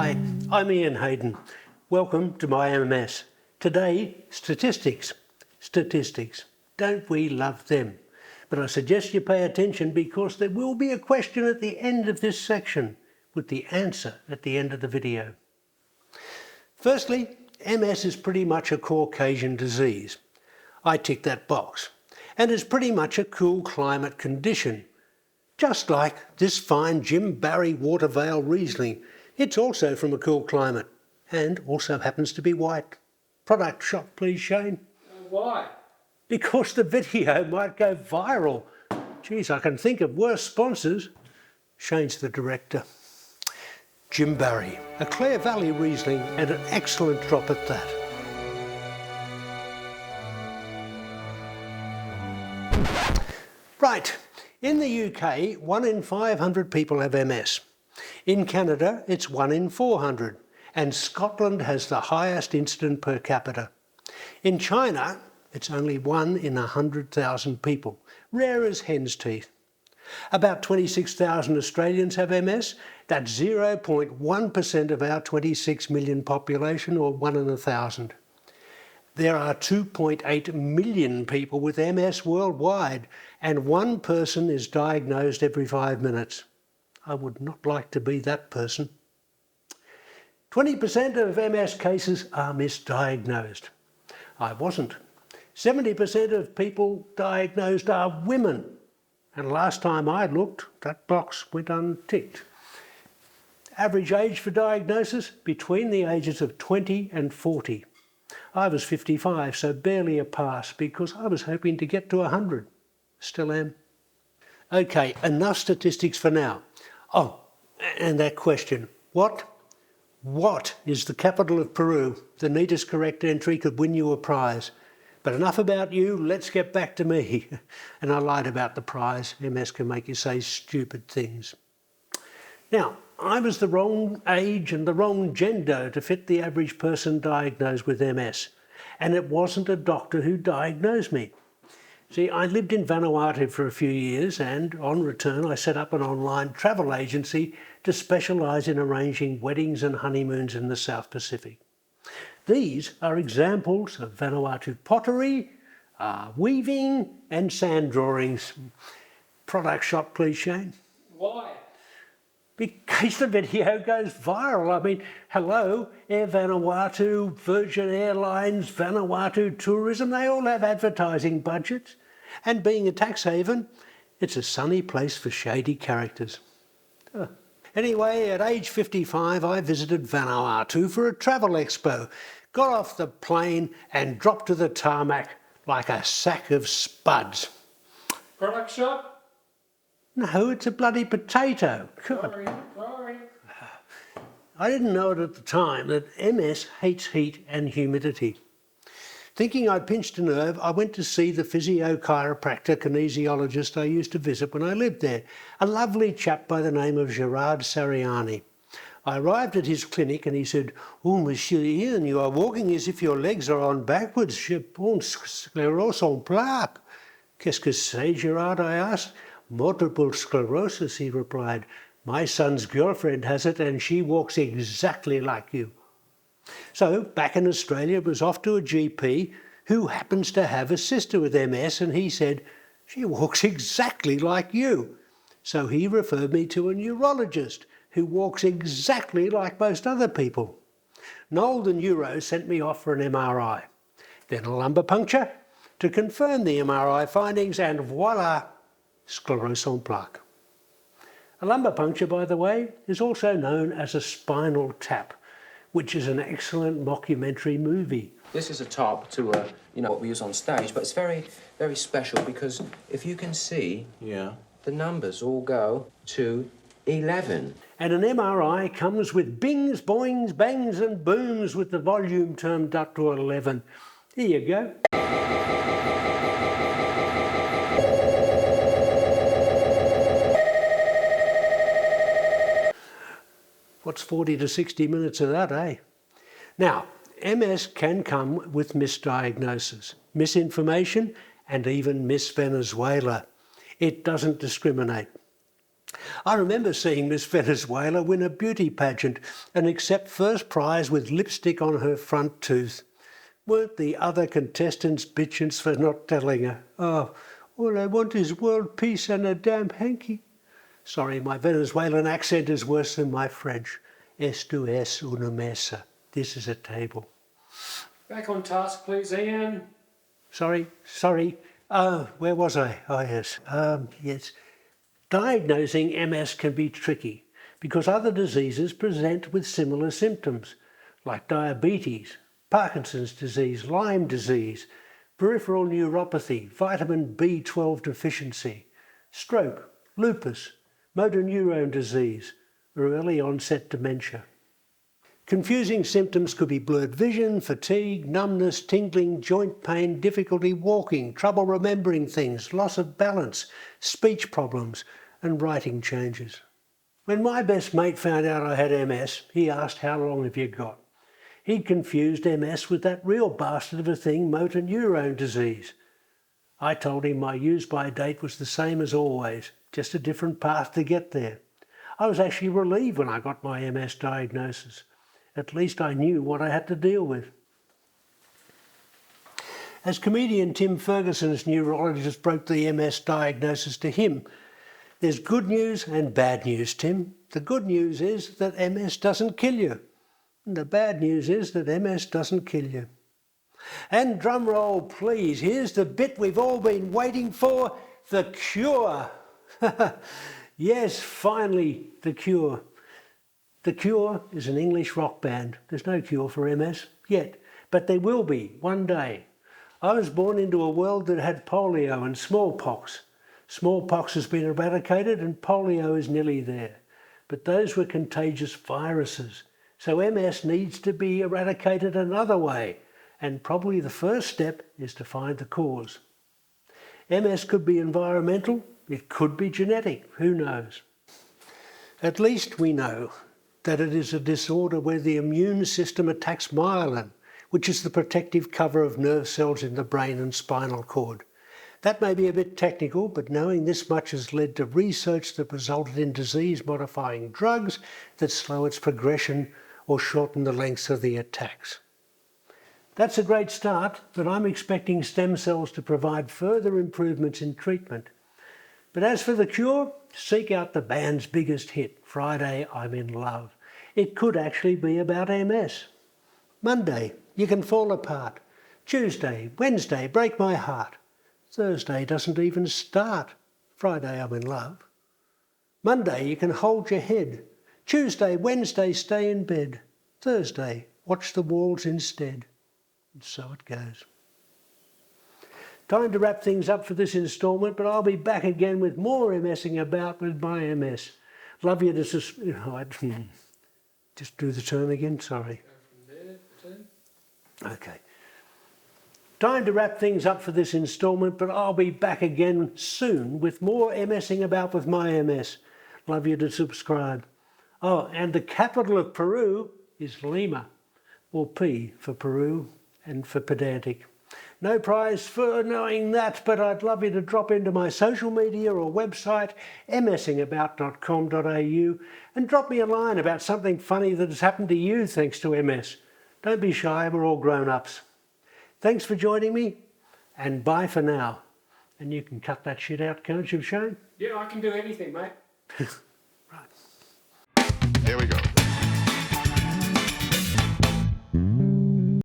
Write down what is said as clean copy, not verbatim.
Hi, I'm Ian Hayden. Welcome to my MS. Today, statistics. Statistics. Don't we love them? But I suggest you pay attention because there will be a question at the end of this section with the answer at the end of the video. Firstly, MS is pretty much a Caucasian disease. I tick that box. And it's pretty much a cool climate condition. Just like this fine Jim Barry Watervale Riesling. It's also from a cool climate and also happens to be white. Product shot please, Shane. Why? Because the video might go viral. Geez, I can think of worse sponsors. Shane's the director. Jim Barry, a Clare Valley Riesling and an excellent drop at that. Right, in the UK, 1 in 500 people have MS. In Canada, it's 1 in 400, and Scotland has the highest incident per capita. In China, it's only 1 in 100,000 people, rare as hen's teeth. About 26,000 Australians have MS. That's 0.1% of our 26 million population, or 1 in 1,000. There are 2.8 million people with MS worldwide, and 1 person is diagnosed every 5 minutes. I would not like to be that person. 20% of MS cases are misdiagnosed. I wasn't. 70% of people diagnosed are women. And last time I looked, that box went unticked. Average age for diagnosis, between the ages of 20 and 40. I was 55, so barely a pass, because I was hoping to get to 100. Still am. Okay, enough statistics for now. Oh, and that question. What is the capital of Peru? The neatest correct entry could win you a prize. But enough about you, let's get back to me. And I lied about the prize. MS can make you say stupid things. Now, I was the wrong age and the wrong gender to fit the average person diagnosed with MS. And it wasn't a doctor who diagnosed me. See, I lived in Vanuatu for a few years, and on return I set up an online travel agency to specialise in arranging weddings and honeymoons in the South Pacific. These are examples of Vanuatu pottery, weaving and sand drawings. Product shot please, Shane. Why? Because the video goes viral. I mean, hello, Air Vanuatu, Virgin Airlines, Vanuatu Tourism, they all have advertising budgets. And being a tax haven, it's a sunny place for shady characters. Anyway, at age 55, I visited Vanuatu for a travel expo, got off the plane and dropped to the tarmac like a sack of spuds. Product shot? No, it's a bloody potato. Sorry. I didn't know it at the time that MS hates heat and humidity. Thinking I'd pinched a nerve, I went to see the physio-chiropractor kinesiologist I used to visit when I lived there, a lovely chap by the name of Gerard Sariani. I arrived at his clinic and he said, "Oh, Monsieur Ian, you are walking as if your legs are on backwards. Je pense sclérose en plaques." "Qu'est-ce que c'est, Gerard?" I asked. "Multiple sclerosis," he replied. "My son's girlfriend has it and she walks exactly like you." So back in Australia, it was off to a GP who happens to have a sister with MS, and he said, "She walks exactly like you." So he referred me to a neurologist who walks exactly like most other people. Noel the neuro sent me off for an MRI, then a lumbar puncture to confirm the MRI findings, and voila, sclerose en plaques. A lumbar puncture, by the way, is also known as a spinal tap, which is an excellent mockumentary movie. This is a top to what we use on stage, but it's very, very special because if you can see, the numbers all go to 11. And an MRI comes with bings, boings, bangs and booms with the volume turned up to 11. Here you go. What's 40 to 60 minutes of that, eh? Now, MS can come with misdiagnosis, misinformation, and even Miss Venezuela. It doesn't discriminate. I remember seeing Miss Venezuela win a beauty pageant and accept first prize with lipstick on her front tooth. Weren't the other contestants bitchins for not telling her? Oh, all I want is world peace and a damn hanky. Sorry, my Venezuelan accent is worse than my French. Esto es una mesa. This is a table. Back on task, please, Ian. Sorry. Where was I? Oh, yes. Yes. Diagnosing MS can be tricky because other diseases present with similar symptoms, like diabetes, Parkinson's disease, Lyme disease, peripheral neuropathy, vitamin B12 deficiency, stroke, lupus, motor neurone disease, or early onset dementia. Confusing symptoms could be blurred vision, fatigue, numbness, tingling, joint pain, difficulty walking, trouble remembering things, loss of balance, speech problems, and writing changes. When my best mate found out I had MS, he asked, "How long have you got?" He'd confused MS with that real bastard of a thing, motor neurone disease. I told him my use-by date was the same as always, just a different path to get there. I was actually relieved when I got my MS diagnosis. At least I knew what I had to deal with. As comedian Tim Ferguson's neurologist broke the MS diagnosis to him, there's good news and bad news, Tim. The good news is that MS doesn't kill you. And the bad news is that MS doesn't kill you. And drum roll, please. Here's the bit we've all been waiting for, The Cure. Yes, finally, The Cure. The Cure is an English rock band. There's no cure for MS yet, but there will be one day. I was born into a world that had polio and smallpox. Smallpox has been eradicated and polio is nearly there. But those were contagious viruses. So MS needs to be eradicated another way. And probably the first step is to find the cause. MS could be environmental. It could be genetic. Who knows? At least we know that it is a disorder where the immune system attacks myelin, which is the protective cover of nerve cells in the brain and spinal cord. That may be a bit technical, but knowing this much has led to research that resulted in disease-modifying drugs that slow its progression or shorten the lengths of the attacks. That's a great start, but I'm expecting stem cells to provide further improvements in treatment. But as for the cure, seek out the band's biggest hit, Friday, I'm in Love. It could actually be about MS. Monday, You Can Fall Apart. Tuesday, Wednesday, Break My Heart. Thursday doesn't even start. Friday, I'm in Love. Monday, You Can Hold Your Head. Tuesday, Wednesday, Stay in Bed. Thursday, Watch the Walls instead. And so it goes. Time to wrap things up for this instalment, but I'll be back again with more messing about with my MS. Love you to just do the term again, sorry. Go from there, turn. Okay. Time to wrap things up for this instalment, but I'll be back again soon with more messing about with my MS. Love you to subscribe. Oh, and the capital of Peru is Lima, or P for Peru and for pedantic. No prize for knowing that, but I'd love you to drop into my social media or website, msingabout.com.au, and drop me a line about something funny that has happened to you thanks to MS. Don't be shy, we're all grown-ups. Thanks for joining me, and bye for now. And you can cut that shit out, can't you, Shane? Yeah, I can do anything, mate.